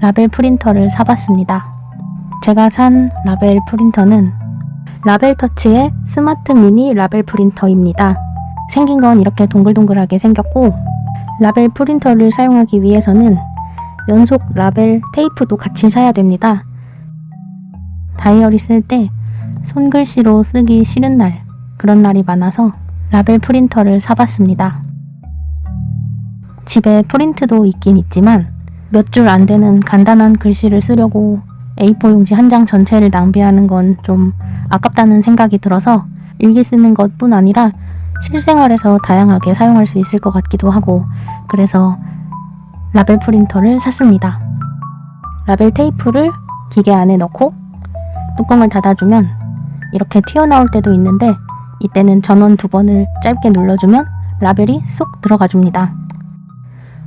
라벨 프린터를 사봤습니다. 제가 산 라벨 프린터는 라벨터치의 스마트 미니 라벨 프린터입니다. 생긴 건 이렇게 동글동글하게 생겼고, 라벨 프린터를 사용하기 위해서는 연속 라벨 테이프도 같이 사야 됩니다. 다이어리 쓸 때 손글씨로 쓰기 싫은 날, 그런 날이 많아서 라벨 프린터를 사봤습니다. 집에 프린트도 있긴 있지만 몇 줄 안 되는 간단한 글씨를 쓰려고 A4 용지 한 장 전체를 낭비하는 건 좀 아깝다는 생각이 들어서 일기 쓰는 것뿐 아니라 실생활에서 다양하게 사용할 수 있을 것 같기도 하고, 그래서 라벨 프린터를 샀습니다. 라벨 테이프를 기계 안에 넣고 뚜껑을 닫아주면 이렇게 튀어나올 때도 있는데, 이때는 전원 2번을 짧게 눌러주면 라벨이 쏙 들어가 줍니다.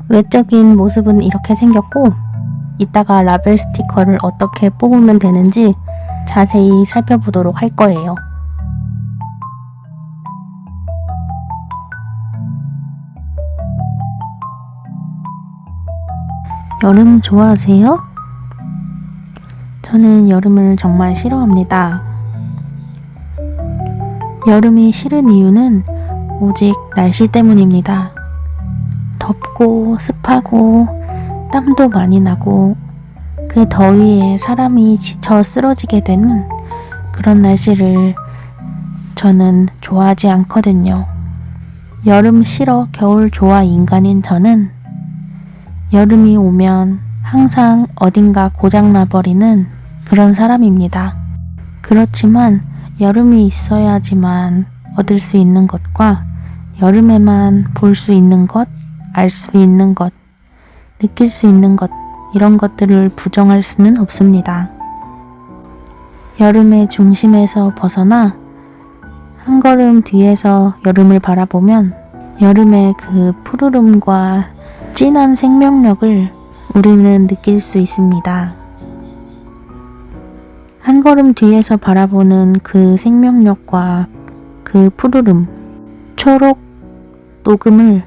외적인 모습은 이렇게 생겼고, 이따가 라벨 스티커를 어떻게 뽑으면 되는지 자세히 살펴보도록 할 거예요. 여름 좋아하세요? 저는 여름을 정말 싫어합니다. 여름이 싫은 이유는 오직 날씨 때문입니다. 덥고 습하고 땀도 많이 나고 그 더위에 사람이 지쳐 쓰러지게 되는 그런 날씨를 저는 좋아하지 않거든요. 여름 싫어 겨울 좋아 인간인 저는 여름이 오면 항상 어딘가 고장나버리는 그런 사람입니다. 그렇지만 여름이 있어야지만 얻을 수 있는 것과 여름에만 볼 수 있는 것, 알 수 있는 것, 느낄 수 있는 것, 이런 것들을 부정할 수는 없습니다. 여름의 중심에서 벗어나 한 걸음 뒤에서 여름을 바라보면 여름의 그 푸르름과 진한 생명력을 우리는 느낄 수 있습니다. 한 걸음 뒤에서 바라보는 그 생명력과 그 푸르름, 초록, 녹음을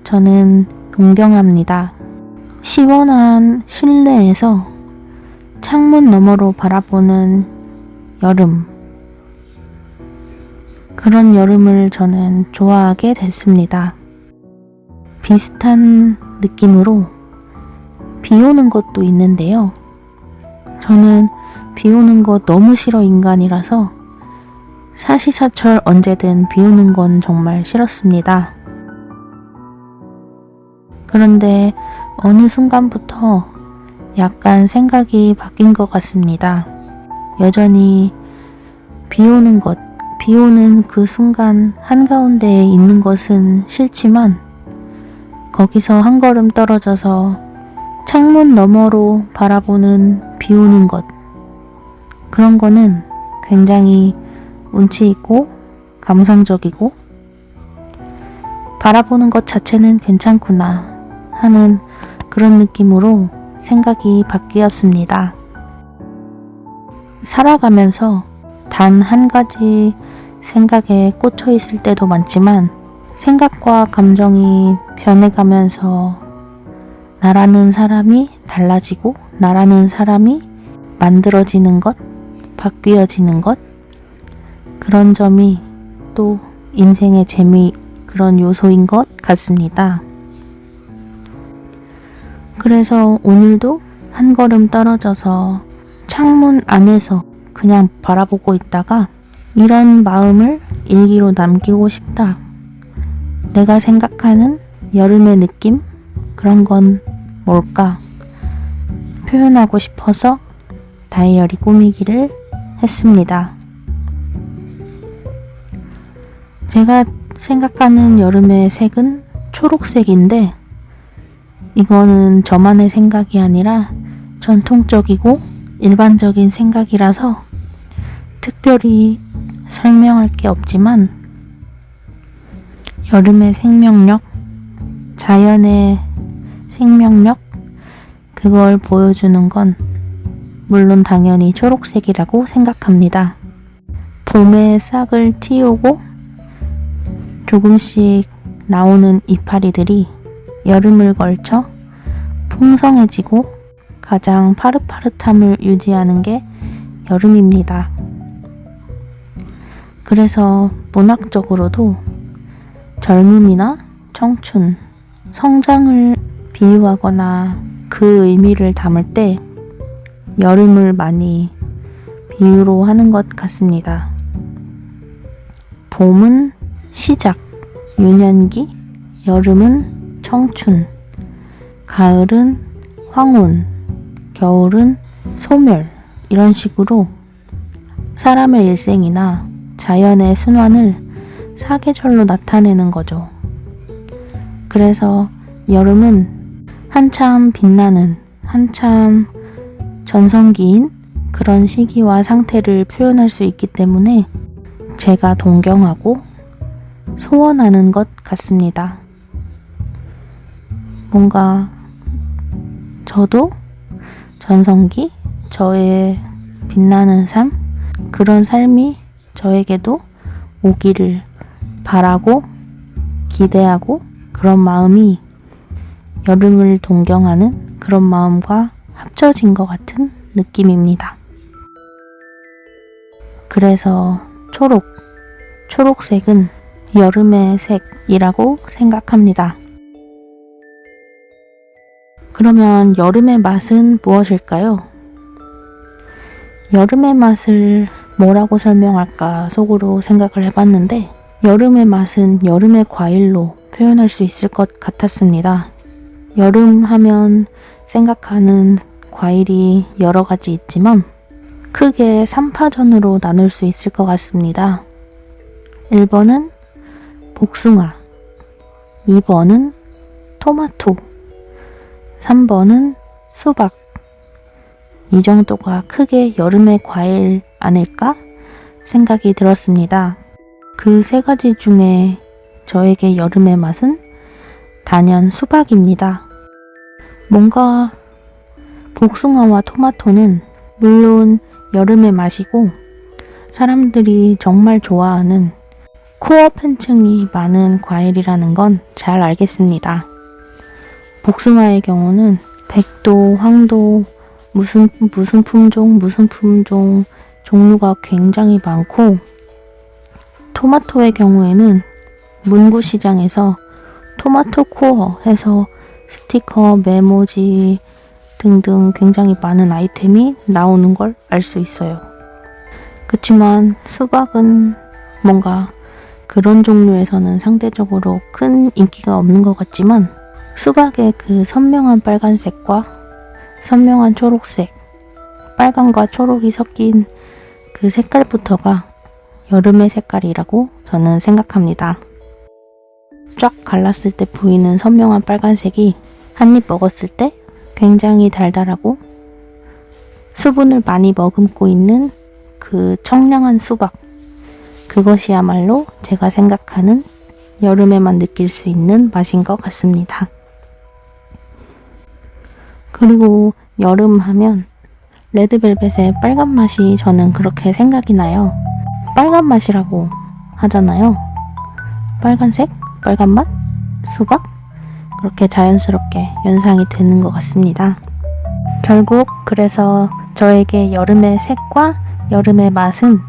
저는 동경합니다. 시원한 실내에서 창문 너머로 바라보는 여름, 그런 여름을 저는 좋아하게 됐습니다. 비슷한 느낌으로 비 오는 것도 있는데요. 저는 비 오는 거 너무 싫어 인간이라서 사시사철 언제든 비 오는 건 정말 싫었습니다. 그런데 어느 순간부터 약간 생각이 바뀐 것 같습니다. 여전히 비 오는 것, 비 오는 그 순간 한가운데에 있는 것은 싫지만 거기서 한 걸음 떨어져서 창문 너머로 바라보는 비 오는 것, 그런 거는 굉장히 운치 있고 감성적이고 바라보는 것 자체는 괜찮구나 하는 그런 느낌으로 생각이 바뀌었습니다. 살아가면서 단 한 가지 생각에 꽂혀 있을 때도 많지만 생각과 감정이 변해가면서 나라는 사람이 달라지고 나라는 사람이 만들어지는 것, 바뀌어지는 것, 그런 점이 또 인생의 재미, 그런 요소인 것 같습니다. 그래서 오늘도 한 걸음 떨어져서 창문 안에서 그냥 바라보고 있다가 이런 마음을 일기로 남기고 싶다. 내가 생각하는 여름의 느낌? 그런 건 뭘까? 표현하고 싶어서 다이어리 꾸미기를 했습니다. 제가 생각하는 여름의 색은 초록색인데 이거는 저만의 생각이 아니라 전통적이고 일반적인 생각이라서 특별히 설명할 게 없지만 여름의 생명력, 자연의 생명력, 그걸 보여주는 건 물론 당연히 초록색이라고 생각합니다. 봄에 싹을 틔우고 조금씩 나오는 이파리들이 여름을 걸쳐 풍성해지고 가장 파릇파릇함을 유지하는 게 여름입니다. 그래서 문학적으로도 젊음이나 청춘, 성장을 비유하거나 그 의미를 담을 때 여름을 많이 비유로 하는 것 같습니다. 봄은 시작, 유년기, 여름은 청춘, 가을은 황혼, 겨울은 소멸, 이런 식으로 사람의 일생이나 자연의 순환을 사계절로 나타내는 거죠. 그래서 여름은 한참 빛나는, 한참 전성기인 그런 시기와 상태를 표현할 수 있기 때문에 제가 동경하고 소원하는 것 같습니다. 뭔가 저도 전성기, 저의 빛나는 삶, 그런 삶이 저에게도 오기를 바라고 기대하고, 그런 마음이 여름을 동경하는 그런 마음과 합쳐진 것 같은 느낌입니다. 그래서 초록색은 여름의 색이라고 생각합니다. 그러면 여름의 맛은 무엇일까요? 여름의 맛을 뭐라고 설명할까 속으로 생각을 해봤는데, 여름의 맛은 여름의 과일로 표현할 수 있을 것 같았습니다. 여름 하면 생각하는 과일이 여러 가지 있지만 크게 3파전으로 나눌 수 있을 것 같습니다. 1번은 복숭아, 2번은 토마토, 3번은 수박. 이 정도가 크게 여름의 과일 아닐까 생각이 들었습니다. 그 세 가지 중에 저에게 여름의 맛은 단연 수박입니다. 뭔가 복숭아와 토마토는 물론 여름의 맛이고 사람들이 정말 좋아하는 코어 팬층이 많은 과일이라는 건 잘 알겠습니다. 복숭아의 경우는 백도, 황도, 무슨 품종 종류가 굉장히 많고, 토마토의 경우에는 문구시장에서 토마토 코어 해서 스티커, 메모지 등등 굉장히 많은 아이템이 나오는 걸 알 수 있어요. 그렇지만 수박은 뭔가 그런 종류에서는 상대적으로 큰 인기가 없는 것 같지만, 수박의 그 선명한 빨간색과 선명한 초록색, 빨강과 초록이 섞인 그 색깔부터가 여름의 색깔이라고 저는 생각합니다. 쫙 갈랐을 때 보이는 선명한 빨간색이 한 입 먹었을 때 굉장히 달달하고 수분을 많이 머금고 있는 그 청량한 수박, 그것이야말로 제가 생각하는 여름에만 느낄 수 있는 맛인 것 같습니다. 그리고 여름 하면 레드벨벳의 빨간 맛이 저는 그렇게 생각이 나요. 빨간 맛이라고 하잖아요. 빨간색, 빨간 맛, 수박, 그렇게 자연스럽게 연상이 되는 것 같습니다. 결국 그래서 저에게 여름의 색과 여름의 맛은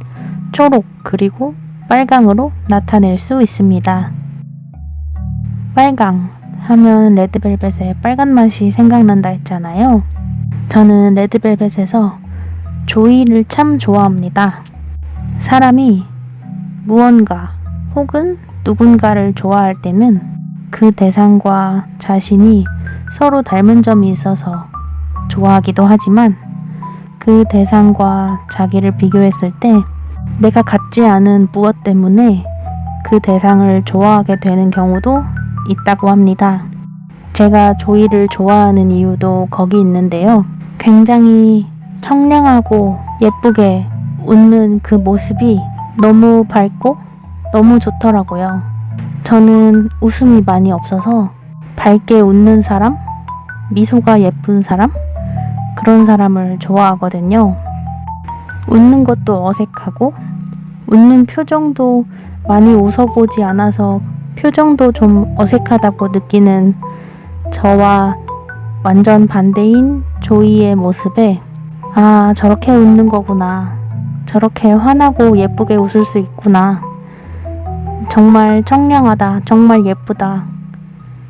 초록 그리고 빨강으로 나타낼 수 있습니다. 빨강 하면 레드벨벳의 빨간 맛이 생각난다 했잖아요. 저는 레드벨벳에서 조이를 참 좋아합니다. 사람이 무언가 혹은 누군가를 좋아할 때는 그 대상과 자신이 서로 닮은 점이 있어서 좋아하기도 하지만, 그 대상과 자기를 비교했을 때 내가 갖지 않은 무엇 때문에 그 대상을 좋아하게 되는 경우도 있다고 합니다. 제가 조이를 좋아하는 이유도 거기 있는데요. 굉장히 청량하고 예쁘게 웃는 그 모습이 너무 밝고 너무 좋더라고요. 저는 웃음이 많이 없어서 밝게 웃는 사람, 미소가 예쁜 사람, 그런 사람을 좋아하거든요. 웃는 것도 어색하고 웃는 표정도 많이 웃어보지 않아서 표정도 좀 어색하다고 느끼는 저와 완전 반대인 조이의 모습에 아, 저렇게 웃는 거구나. 저렇게 환하고 예쁘게 웃을 수 있구나. 정말 청량하다. 정말 예쁘다.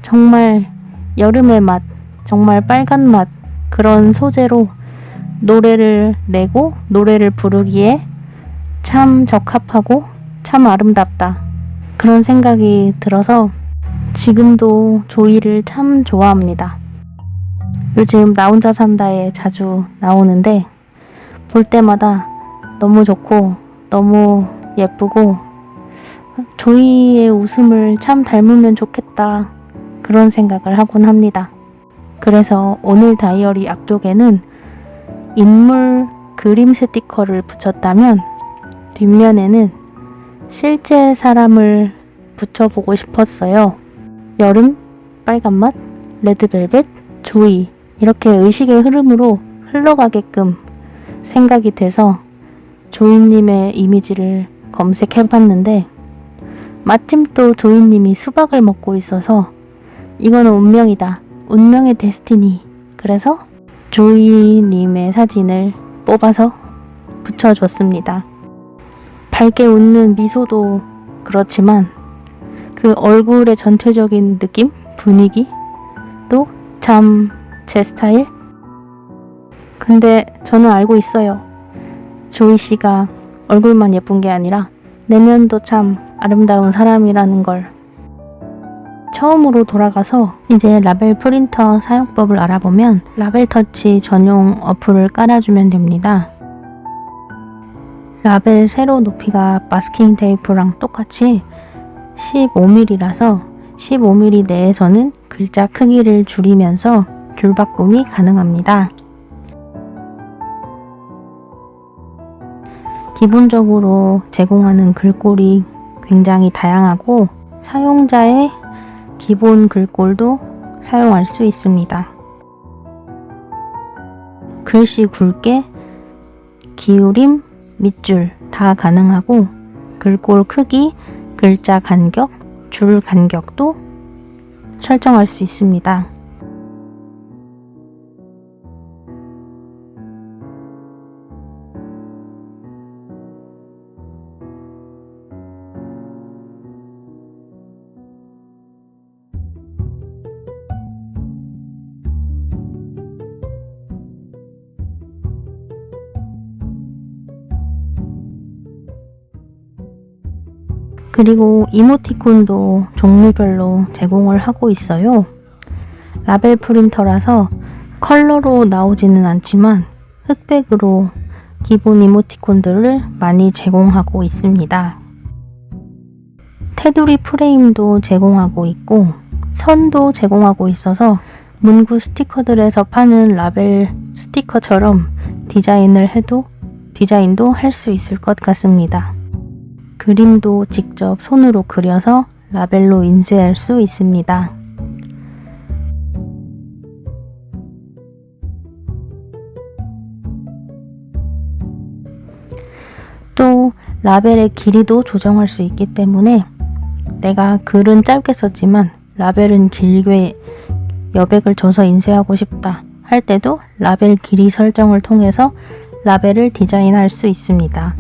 정말 여름의 맛, 정말 빨간 맛, 그런 소재로 노래를 내고 노래를 부르기에 참 적합하고 참 아름답다. 그런 생각이 들어서 지금도 조이를 참 좋아합니다. 요즘 나 혼자 산다에 자주 나오는데 볼 때마다 너무 좋고 너무 예쁘고 조이의 웃음을 참 닮으면 좋겠다. 그런 생각을 하곤 합니다. 그래서 오늘 다이어리 앞쪽에는 인물 그림 스티커를 붙였다면 뒷면에는 실제 사람을 붙여보고 싶었어요. 여름, 빨간맛, 레드벨벳, 조이, 이렇게 의식의 흐름으로 흘러가게끔 생각이 돼서 조이님의 이미지를 검색해봤는데 마침 또 조이님이 수박을 먹고 있어서 이거는 운명이다. 운명의 데스티니. 그래서 조이님의 사진을 뽑아서 붙여줬습니다. 밝게 웃는 미소도 그렇지만 그 얼굴의 전체적인 느낌, 분위기도 참 제 스타일? 근데 저는 알고 있어요. 조이 씨가 얼굴만 예쁜 게 아니라 내면도 참 아름다운 사람이라는 걸. 처음으로 돌아가서 이제 라벨 프린터 사용법을 알아보면 라벨 터치 전용 어플을 깔아주면 됩니다. 라벨 세로 높이가 마스킹 테이프랑 똑같이 15mm라서 15mm 내에서는 글자 크기를 줄이면서 줄바꿈이 가능합니다. 기본적으로 제공하는 글꼴이 굉장히 다양하고 사용자의 기본 글꼴도 사용할 수 있습니다. 글씨 굵게, 기울임, 밑줄 다 가능하고 글꼴 크기, 글자 간격, 줄 간격도 설정할 수 있습니다. 그리고 이모티콘도 종류별로 제공을 하고 있어요. 라벨 프린터라서 컬러로 나오지는 않지만 흑백으로 기본 이모티콘들을 많이 제공하고 있습니다. 테두리 프레임도 제공하고 있고 선도 제공하고 있어서 문구 스티커들에서 파는 라벨 스티커처럼 디자인도 할 수 있을 것 같습니다. 그림도 직접 손으로 그려서 라벨로 인쇄할 수 있습니다. 또 라벨의 길이도 조정할 수 있기 때문에 내가 글은 짧게 썼지만 라벨은 길게 여백을 줘서 인쇄하고 싶다 할 때도 라벨 길이 설정을 통해서 라벨을 디자인할 수 있습니다.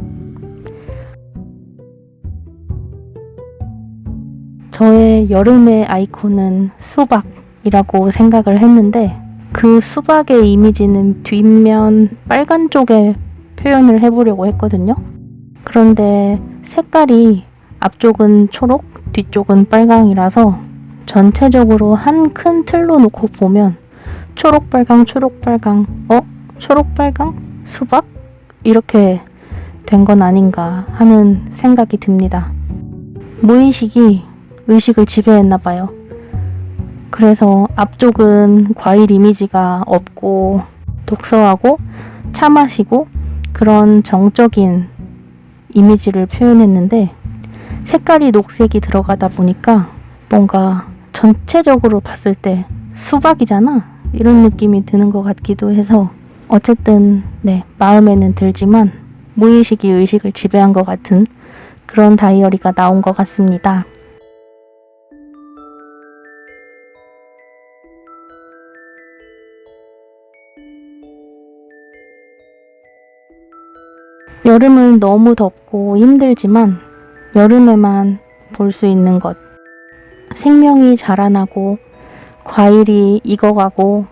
저의 여름의 아이콘은 수박이라고 생각을 했는데 그 수박의 이미지는 뒷면 빨간 쪽에 표현을 해보려고 했거든요. 그런데 색깔이 앞쪽은 초록, 뒤쪽은 빨강이라서 전체적으로 한 큰 틀로 놓고 보면 초록빨강, 초록빨강, 초록빨강? 수박? 이렇게 된 건 아닌가 하는 생각이 듭니다. 무의식이 의식을 지배했나봐요. 그래서 앞쪽은 과일 이미지가 없고 독서하고 차 마시고 그런 정적인 이미지를 표현했는데 색깔이 녹색이 들어가다 보니까 뭔가 전체적으로 봤을 때 수박이잖아? 이런 느낌이 드는 것 같기도 해서 어쨌든 마음에는 들지만 무의식이 의식을 지배한 것 같은 그런 다이어리가 나온 것 같습니다. 여름은 너무 덥고 힘들지만 여름에만 볼 수 있는 것. 생명이 자라나고 과일이 익어가고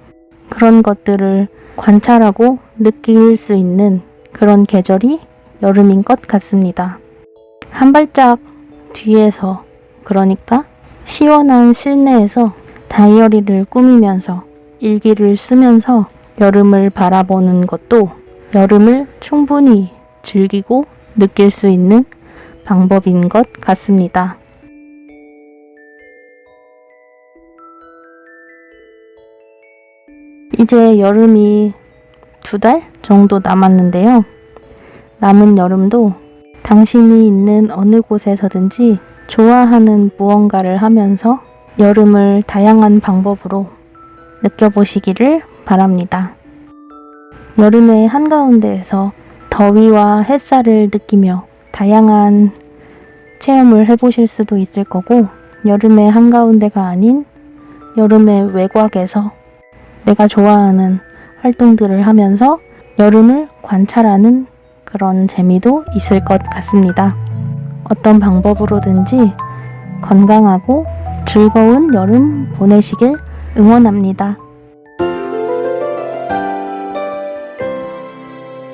그런 것들을 관찰하고 느낄 수 있는 그런 계절이 여름인 것 같습니다. 한 발짝 뒤에서, 그러니까 시원한 실내에서 다이어리를 꾸미면서 일기를 쓰면서 여름을 바라보는 것도 여름을 충분히 즐기고 느낄 수 있는 방법인 것 같습니다. 이제 여름이 2달 정도 남았는데요. 남은 여름도 당신이 있는 어느 곳에서든지 좋아하는 무언가를 하면서 여름을 다양한 방법으로 느껴보시기를 바랍니다. 여름의 한가운데에서 더위와 햇살을 느끼며 다양한 체험을 해보실 수도 있을 거고, 여름의 한가운데가 아닌 여름의 외곽에서 내가 좋아하는 활동들을 하면서 여름을 관찰하는 그런 재미도 있을 것 같습니다. 어떤 방법으로든지 건강하고 즐거운 여름 보내시길 응원합니다.